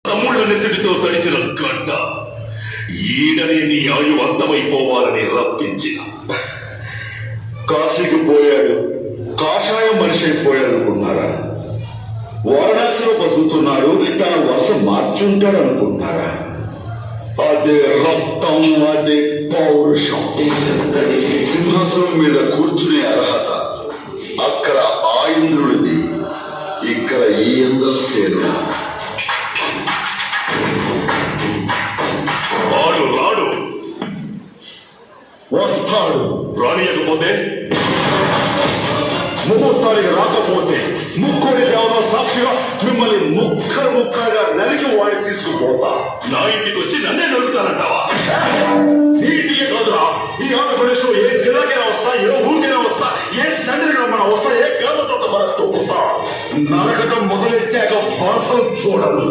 తమ్ముళ్ళ నెత్తిడితో తడిచిన గడ్డ ఈడనే నీ ఆయువు అంతమైపోవాలని రప్పించిన. కాశీకి పోయాడు, కాషాయం మనిషి అయిపోయాడు అనుకున్నారా? వారణాసిలో బతుకుతున్నాడు, తన వరుస మార్చుంటాడు అనుకున్నారా? అదే రక్తం, అదే పౌరుషం. సింహాసనం మీద కూర్చునే అర్హత అక్కడ ఆ ఇంద్రుడిది, ఇక్కడ ఈ ఇంద్రసేనుడు. వాడు రాడు, వస్తాడు. రానియకపోతే ముహూర్తానికి రాకపోతే ముక్కోడి దేవత సాక్షిగా మిమ్మల్ని ముక్కలు ముక్కలుగా నరికి వాడిని తీసుకుపోతా. నా ఇంటికి వచ్చి నన్నే నడుపుతానంటావా? నీటికి కాదురా, ఈ ఆంధ్రప్రదేశ్ లో ఏ జిల్లాకైనా వస్తా, ఏ ఊరికైనా వస్తా, ఏ సండ్రిలో మనం వస్తా, ఏ గ్రామంతో మనం తొక్కుతా. నరకటం మొదలెట్టాక వాసం చూడదు.